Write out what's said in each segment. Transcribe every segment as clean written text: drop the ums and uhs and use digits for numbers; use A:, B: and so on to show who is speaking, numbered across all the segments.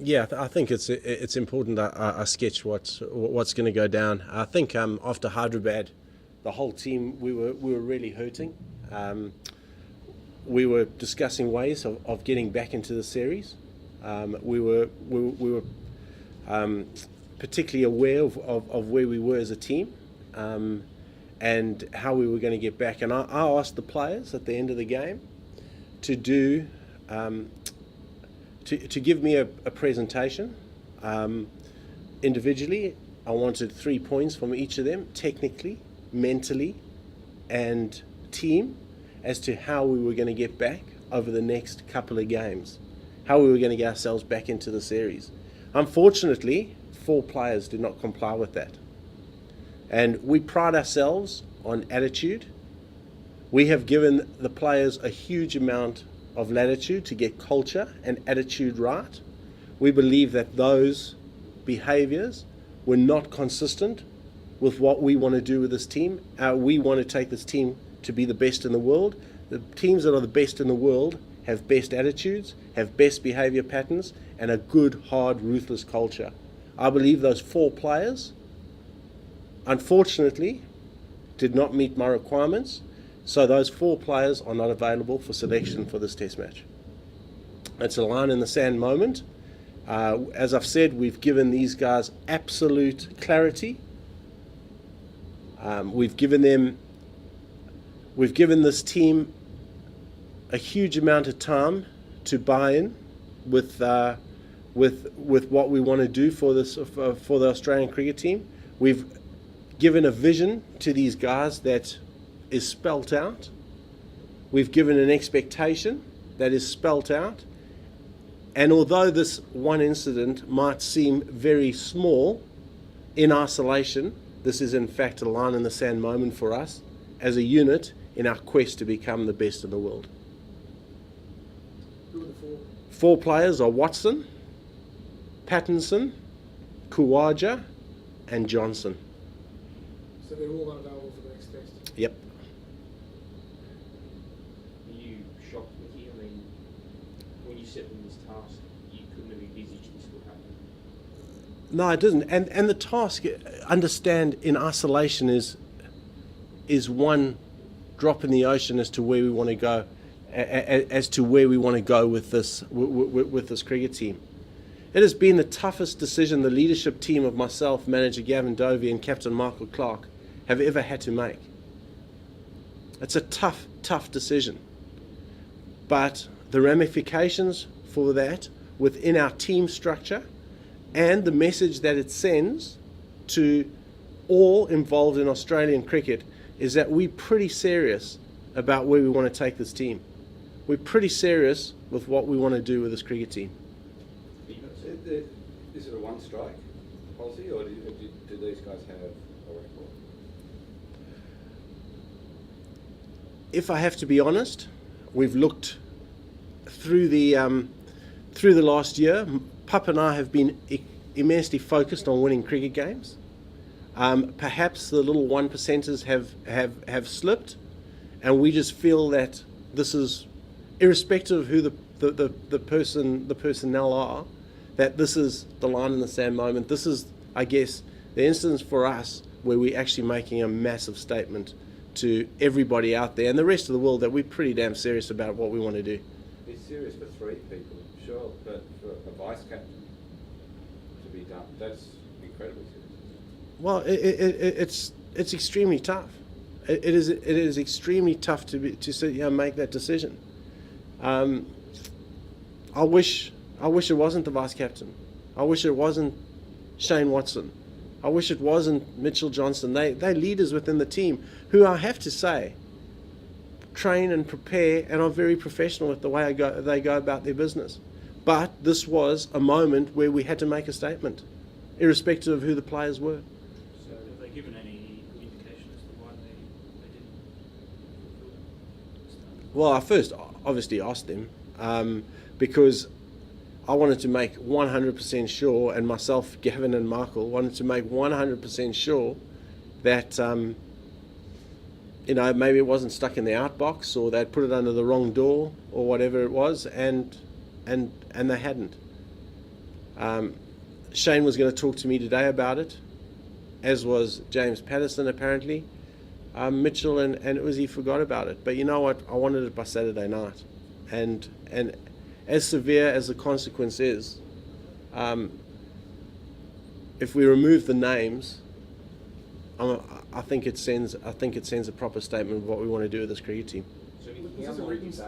A: Yeah, I think it's important I sketch what's going to go down. I think after Hyderabad, the whole team we were really hurting. We were discussing ways of getting back into the series. We were particularly aware of where we were as a team, and how we were going to get back. And I asked the players at the end of the game to do to give me a presentation individually. I wanted 3 points from each of them, technically, mentally, and team, as to how we were going to get back over the next couple of games, how we were going to get ourselves back into the series. Unfortunately, 4 players did not comply with that. And we pride ourselves on attitude. We have given the players a huge amount of latitude to get culture and attitude right. We believe that those behaviours were not consistent with what we want to do with this team. We want to take this team to be the best in the world. The teams that are the best in the world have best attitudes, have best behaviour patterns, and a good, hard, ruthless culture. I believe those 4 players, unfortunately, did not meet my requirements. So those 4 players are not available for selection for this test match. It's a line in the sand moment. As I've said, we've given these guys absolute clarity. We've given this team a huge amount of time to buy in with what we want to do for the Australian cricket team. We've given a vision to these guys that is spelt out. We've given an expectation that is spelt out. And although this one incident might seem very small in isolation, this is in fact a line in the sand moment for us as a unit in our quest to become the best in the world.
B: Who are the 4?
A: 4 players are Watson, Pattinson, Khawaja, and Johnson.
B: So they're all unavailable for the next test?
A: Yep.
C: Are you shocked, Mickey? I mean, when you set them this task, you couldn't have envisaged this would happen.
A: No, it didn't. And the task, understand, in isolation is one drop in the ocean as to where we want to go, with this cricket team. It has been the toughest decision the leadership team of myself, manager Gavin Dovey, and captain Michael Clark have ever had to make. It's a tough decision. But the ramifications for that within our team structure and the message that it sends to all involved in Australian cricket is that we're pretty serious about where we want to take this team. We're pretty serious with what we want to do with this cricket team.
D: Is it a one-strike policy, or do these guys have a record?
A: If I have to be honest, we've looked through the last year. Pup and I have been immensely focused on winning cricket games. Perhaps the little 1%ers have slipped, and we just feel that this is, irrespective of who the personnel are, that this is the line in the sand moment. This is, I guess, the instance for us where we're actually making a massive statement to everybody out there and the rest of the world that we're pretty damn serious about what we want to do.
D: It's serious for 3 people, sure, but for a vice captain to be done, that's incredibly serious.
A: Well, it's extremely tough. It is extremely tough to sit here and make that decision. I wish it wasn't the vice captain. I wish it wasn't Shane Watson. I wish it wasn't Mitchell Johnson. They're leaders within the team who, I have to say, train and prepare and are very professional with the way they go about their business. But this was a moment where we had to make a statement, irrespective of who the players were.
E: So have they given any indication as to why they didn't?
A: Well, I first obviously asked them because I wanted to make 100% sure, and myself, Gavin and Michael, wanted to make 100% sure that maybe it wasn't stuck in the outbox, or they'd put it under the wrong door, or whatever it was, and they hadn't. Shane was going to talk to me today about it, as was James Patterson apparently. Mitchell and Uzi forgot about it. But you know what? I wanted it by Saturday night. And as severe as the consequence is, if we remove the names, I think it sends a proper statement of what we want to do with this cricket team.
C: So
B: Was
C: how
B: this a
C: long
B: written?
C: did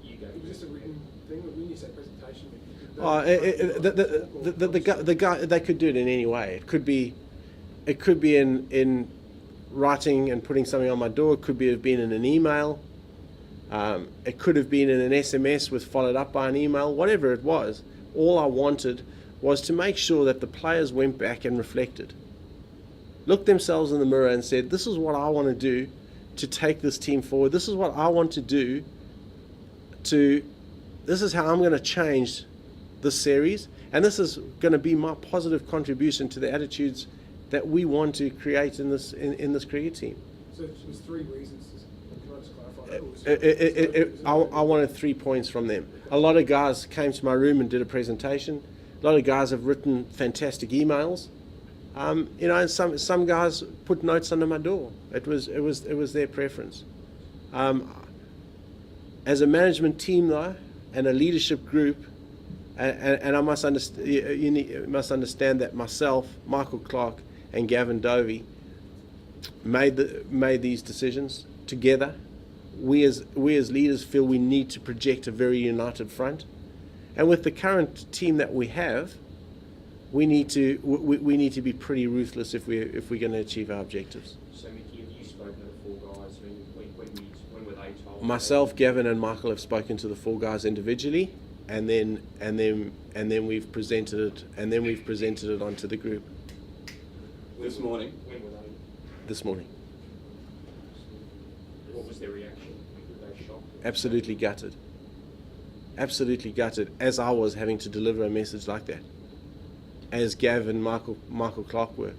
C: you go?
B: Was this a written thing? When you say presentation,
A: The guy, they could do it in any way. It could be in writing and putting something on my door. It could have been in an email. It could have been in an SMS with followed up by an email. Whatever it was, all I wanted was to make sure that the players went back and reflected, looked themselves in the mirror and said, "This is what I want to do to take this team forward. This is what I want to do this is how I'm going to change this series, and this is going to be my positive contribution to the attitudes that we want to create in this cricket team."
B: So it was 3 reasons. Can I just clarify that?
A: I wanted 3 points from them. A lot of guys came to my room and did a presentation. A lot of guys have written fantastic emails. And some guys put notes under my door. It was their preference. As a management team, though, and a leadership group, and I must understand. You must understand that myself, Michael Clark, and Gavin Dovey made these decisions together. We as leaders feel we need to project a very united front, and with the current team that we have, we need to be pretty ruthless if we're going to achieve our objectives.
C: So Mickey, have you spoken to the 4 guys? I mean, when were they told?
A: Myself, Gavin, and Michael have spoken to the 4 guys individually, and then we've presented it onto the group
D: This morning.
C: When were they?
A: this morning.
C: What was their reaction? Were they shocked?
A: Absolutely gutted. Absolutely gutted, as I was having to deliver a message like that. As Gav and Michael Clark were.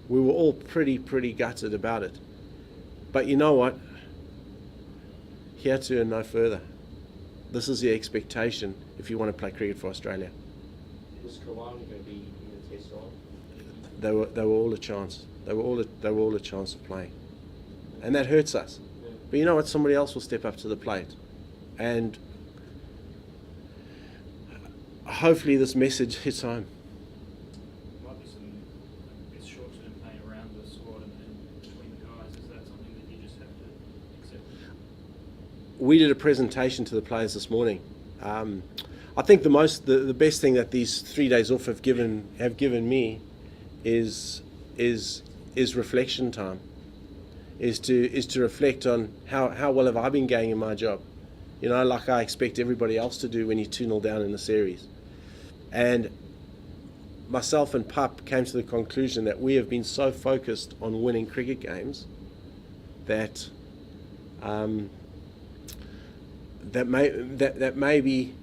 A: We were all pretty gutted about it. But you know what? Here to and no further. This is the expectation if you want to play cricket for Australia.
C: Was Kalani going to be in the test side?
A: They were all a chance. They were all a chance of playing. And that hurts us.
C: Yeah.
A: But you know what? Somebody else will step up to the plate. And hopefully this message hits home.
E: Might be some, I guess, short-term pain around the squad and between the guys. Is that something that you just have to accept?
A: We did a presentation to the players this morning. I think the best thing that these 3 days off have given me is reflection time. Is to reflect on how well have I been going in my job, like I expect everybody else to do when you're 2-0 down in the series. And myself and Pup came to the conclusion that we have been so focused on winning cricket games that that maybe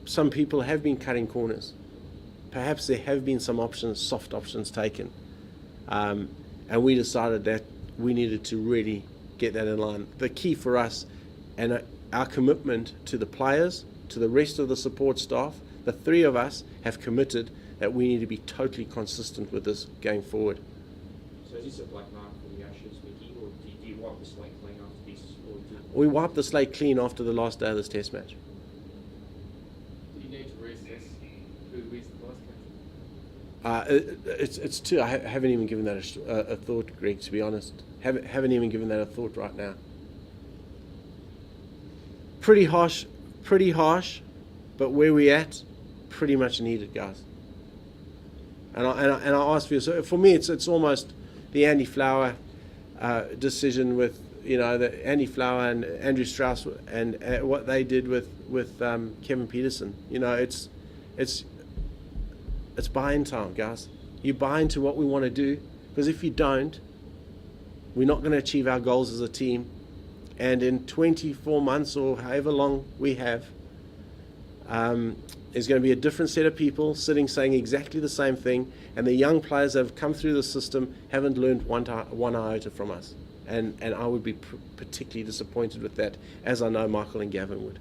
A: some people have been cutting corners. Perhaps there have been some soft options taken, and we decided that we needed to really get that in line. The key for us and our commitment to the players, to the rest of the support staff, the 3 of us have committed that we need to be totally consistent with this going forward.
C: So is this a black mark for the Ashes, Mickey, or do you wipe the slate clean after this? Or
A: We wiped the slate clean after the last day of this test match.
F: Do you need to reassess who is the vice captain?
A: It's too. I haven't even given that a thought, Greg. To be honest, haven't even given that a thought right now. Pretty harsh, but where we at, pretty much needed, guys. And I ask for you. So for me, it's almost the Andy Flower decision with the Andy Flower and Andrew Strauss and what they did with Kevin Peterson. It's buy-in time, guys. You buy into what we want to do, because if you don't, we're not going to achieve our goals as a team. And in 24 months or however long we have, there's going to be a different set of people sitting saying exactly the same thing, and the young players that have come through the system haven't learned one iota from us. And I would be particularly disappointed with that, as I know Michael and Gavin would.